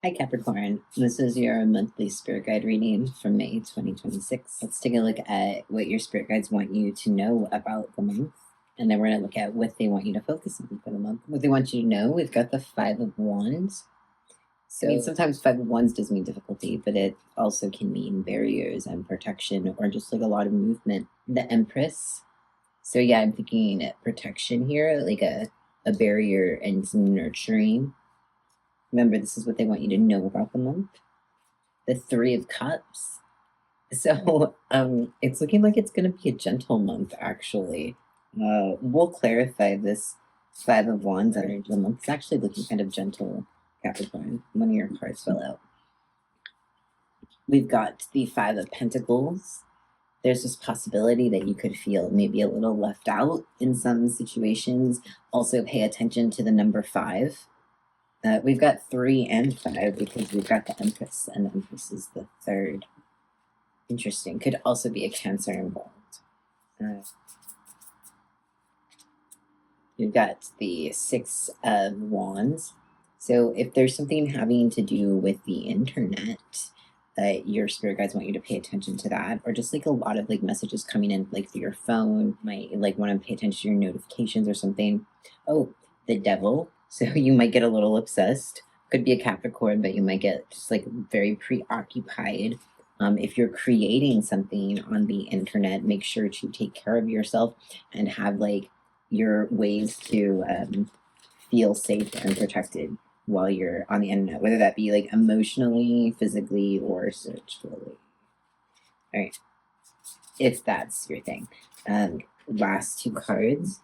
Hi Capricorn, this is your monthly spirit guide reading from May 2026. Let's take a look at what your spirit guides want you to know about the month. And then we're going to look at what they want you to focus on for the month. What they want you to know, we've got the Five of Wands. So I mean, sometimes Five of Wands does mean difficulty, but it also can mean barriers and protection or just like a lot of movement. The Empress. So yeah, I'm thinking protection here, like a barrier and some nurturing. Remember, this is what they want you to know about the month. The Three of Cups. So it's looking like it's going to be a gentle month, actually. We'll clarify this Five of Wands energy of the month. It's actually looking kind of gentle, Capricorn. One of your cards fell out. We've got the Five of Pentacles. There's this possibility that you could feel maybe a little left out in some situations. Also, pay attention to the number 5. We've got 3 and 5 because we've got the Empress, and the Empress is the 3rd. Interesting. Could also be a Cancer involved. We've got the 6 of Wands. So if there's something having to do with the internet, your spirit guides want you to pay attention to that, or just like a lot of like messages coming in like through your phone, might like want to pay attention to your notifications or something. Oh, the Devil. So you might get a little obsessed. Could be a Capricorn, but you might get just like very preoccupied. If you're creating something on the internet, make sure to take care of yourself and have like your ways to feel safe and protected while you're on the internet, whether that be like emotionally, physically, or sexually. All right, if that's your thing. Last 2 cards.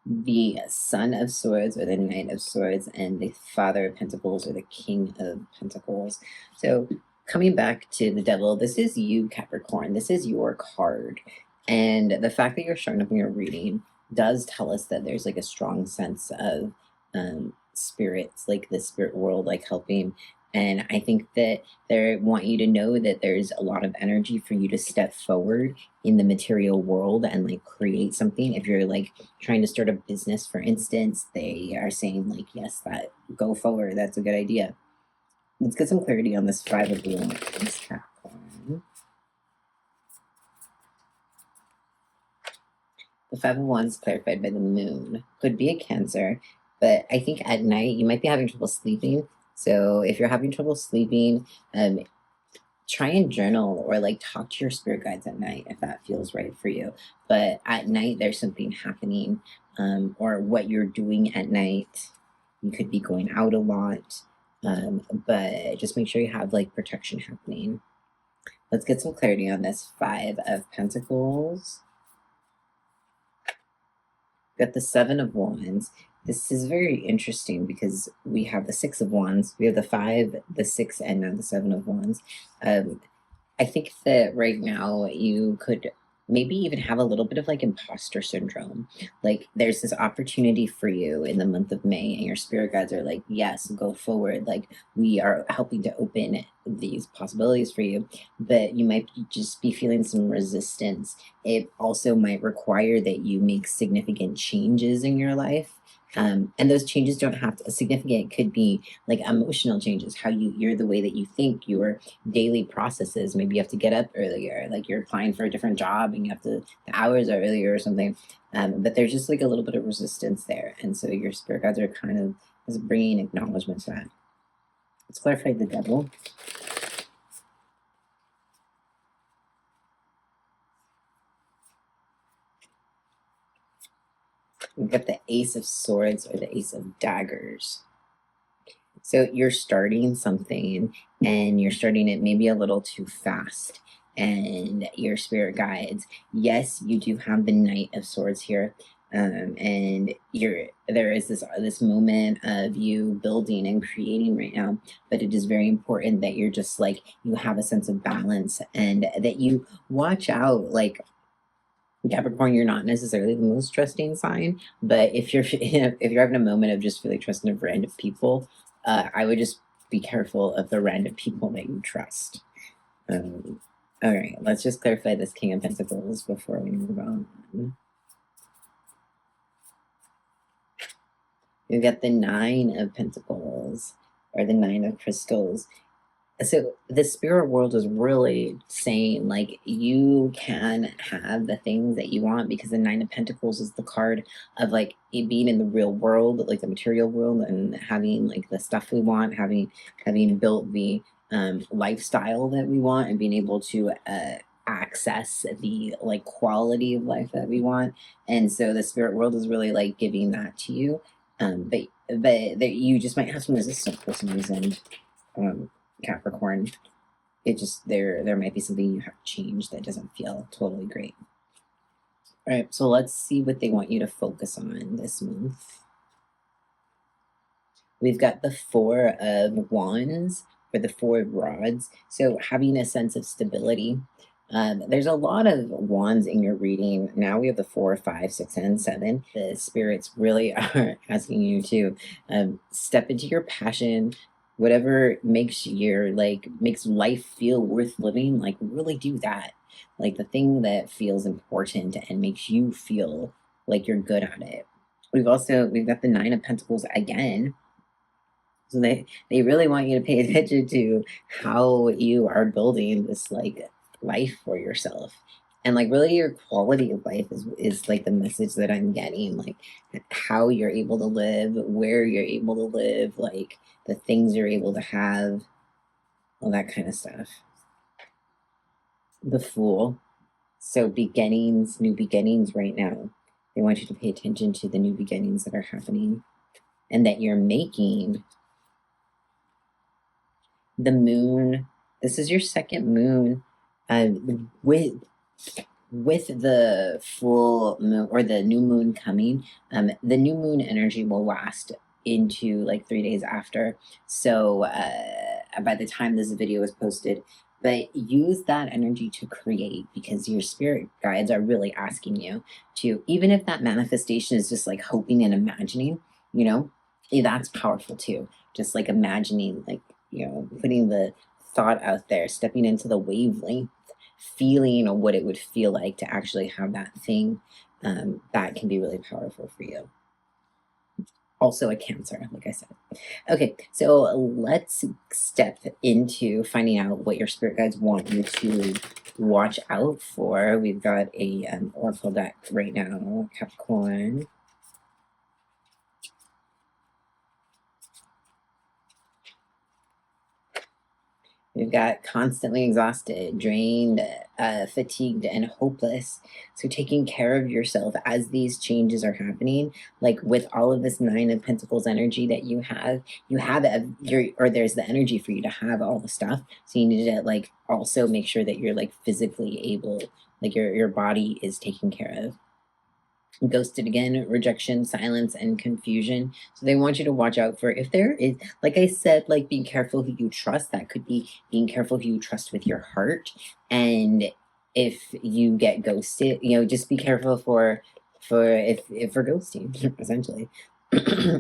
The Son of Swords or the Knight of Swords, and the Father of Pentacles or the King of Pentacles. So coming back to the Devil, this is you, Capricorn. This is your card. And the fact that you're showing up in your reading does tell us that there's like a strong sense of spirits, like the spirit world, like helping. And I think that they want you to know that there's a lot of energy for you to step forward in the material world and like create something. If you're like trying to start a business, for instance, they are saying like, yes, that go forward. That's a good idea. Let's get some clarity on this 5 of Wands, Capricorn. The 5 of Wands clarified by the moon. Could be a Cancer, but I think at night you might be having trouble sleeping. So if you're having trouble sleeping, try and journal or like talk to your spirit guides at night if that feels right for you. But at night, there's something happening, or what you're doing at night. You could be going out a lot, but just make sure you have like protection happening. Let's get some clarity on this 5 of Pentacles. Got the 7 of Wands. This is very interesting because we have the 6 of Wands, we have the 5, the 6, and now the 7 of Wands. I think that right now you could maybe even have a little bit of like imposter syndrome. Like there's this opportunity for you in the month of May, and your spirit guides are like, yes, go forward. Like we are helping to open these possibilities for you, but you might just be feeling some resistance. It also might require that you make significant changes in your life. And those changes don't have to significant, could be like emotional changes, how you're the way that you think, your daily processes. Maybe you have to get up earlier, like you're applying for a different job and you have to, the hours are earlier or something. But there's just like a little bit of resistance there. And so your spirit guides are kind of just bringing acknowledgement to that. Let's clarify the Devil. We've got the Ace of Swords or the Ace of Daggers. So you're starting something and you're starting it maybe a little too fast. And your spirit guides, yes, you do have the Knight of Swords here. And there is this moment of you building and creating right now, but it is very important that you're just like, you have a sense of balance and that you watch out. Like Capricorn, you're not necessarily the most trusting sign, but if you're if you're having a moment of just really trusting of random people, I would just be careful of the random people that you trust. All right, let's just clarify this King of Pentacles before we move on. We've got the Nine of Pentacles, or the Nine of Crystals. So the spirit world is really saying, like, you can have the things that you want, because the Nine of Pentacles is the card of, like, it being in the real world, like the material world, and having like the stuff we want, having built the lifestyle that we want, and being able to access the like quality of life that we want. And so the spirit world is really like giving that to you. But you just might have some resistance for some reason. Capricorn, it just there might be something you have to change that doesn't feel totally great. All right, so let's see what they want you to focus on this month. We've got the Four of Wands, or the Four of Rods. So having a sense of stability. There's a lot of wands in your reading. Now we have the 4, 5, 6, and 7. The spirits really are asking you to step into your passion. Whatever makes makes life feel worth living, like really do that. Like the thing that feels important and makes you feel like you're good at it. We've got the Nine of Pentacles again. So they really want you to pay attention to how you are building this like life for yourself. And like really your quality of life is like the message that I'm getting, like how you're able to live, where you're able to live, like the things you're able to have, all that kind of stuff. The Fool. So beginnings, new beginnings right now. They want you to pay attention to the new beginnings that are happening and that you're making. The Moon. This is your second moon. With the full moon or the new moon coming, the new moon energy will last into like 3 days after. So by the time this video is posted, but use that energy to create, because your spirit guides are really asking you to, even if that manifestation is just like hoping and imagining, that's powerful too. Just like imagining, like, putting the thought out there, stepping into the wavelength, feeling what it would feel like to actually have that thing, that can be really powerful for you. Also a Cancer, like I said. Okay, so let's step into finding out what your spirit guides want you to watch out for. We've got a oracle deck right now, Capricorn. We've got constantly exhausted, drained, fatigued, and hopeless. So taking care of yourself as these changes are happening, like with all of this Nine of Pentacles energy that you have there's the energy for you to have all the stuff. So you need to like also make sure that you're like physically able, like your body is taken care of. Ghosted again, rejection, silence, and confusion. So they want you to watch out for, if there is, like I said, like being careful who you trust. That could be being careful who you trust with your heart. And if you get ghosted, just be careful for ghosting, essentially.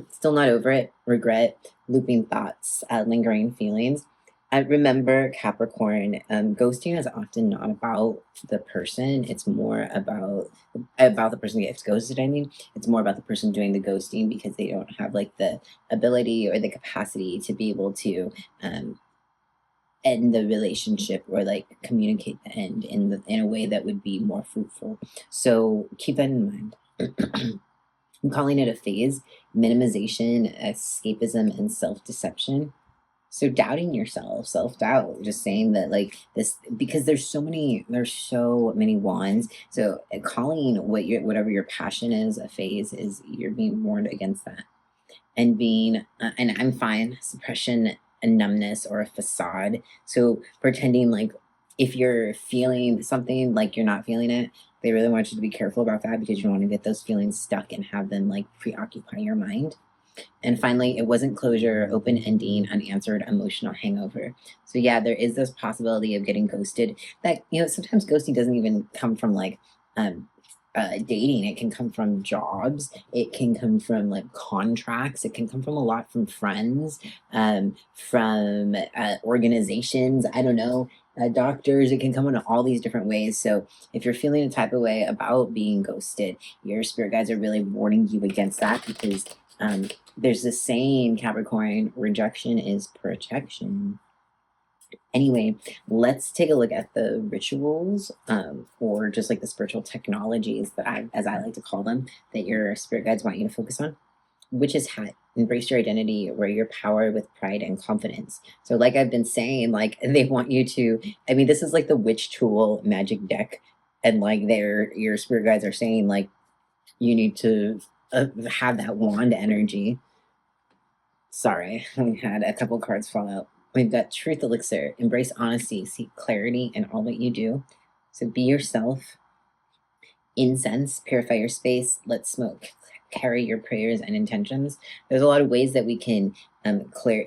Still not over it, regret, looping thoughts, lingering feelings. I remember, Capricorn, ghosting is often not about the person. It's more about the person that gets ghosted. I mean, it's more about the person doing the ghosting, because they don't have like the ability or the capacity to be able to end the relationship, or like communicate the end in a way that would be more fruitful. So keep that in mind. I'm calling it a phase: minimization, escapism, and self-deception. So doubting yourself, self-doubt, just saying that like this, because there's so many wands. So calling whatever your passion is a phase, is you're being warned against that. And being, and I'm fine, suppression, a numbness, or a facade. So pretending like if you're feeling something, like you're not feeling it, they really want you to be careful about that, because you don't want to get those feelings stuck and have them like preoccupy your mind. And finally, it wasn't closure, open ending, unanswered emotional hangover. So yeah, there is this possibility of getting ghosted. That, sometimes ghosting doesn't even come from like dating. It can come from jobs. It can come from like contracts. It can come from a lot from friends, from organizations. I don't know. Doctors. It can come in all these different ways. So if you're feeling a type of way about being ghosted, your spirit guides are really warning you against that, because There's this saying, Capricorn, rejection is protection. Anyway, let's take a look at the rituals, or just like the spiritual technologies that as I like to call them, that your spirit guides want you to focus on. Witch's hat, embrace your identity, wear your power with pride and confidence. So, like I've been saying, like they want you to, I mean, this is like the witch tool magic deck. And like your spirit guides are saying, like, you need to have that wand energy. Sorry, we had a couple cards fall out. We've got Truth Elixir, embrace honesty, seek clarity in all that you do. So be yourself, incense, purify your space, let smoke carry your prayers and intentions. There's a lot of ways that we can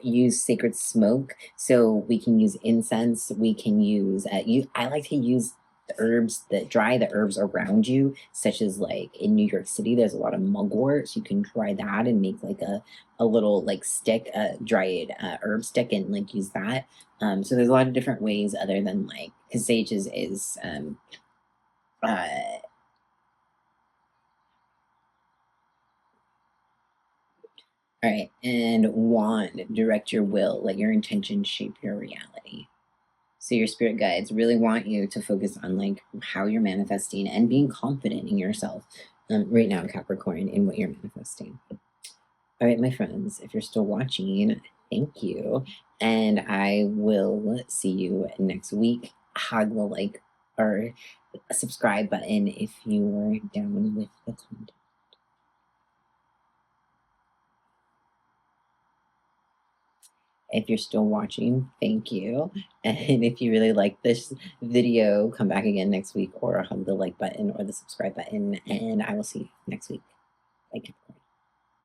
use sacred smoke. So we can use incense. We can use I like to use the herbs that dry the herbs around you, such as like in New York City, there's a lot of mugwort. So you can dry that and make like a little like stick, dried herb stick, and like use that. So there's a lot of different ways other than like, because sage is uh, all right, and wand, direct your will, let your intentions shape your reality. So your spirit guides really want you to focus on like how you're manifesting and being confident in yourself right now, Capricorn, in what you're manifesting. All right, my friends, if you're still watching, thank you. And I will see you next week. Hug the like or subscribe button if you're down with the content. If you're still watching, thank you. And if you really like this video, come back again next week or hug the like button or the subscribe button. And I will see you next week. Thank you.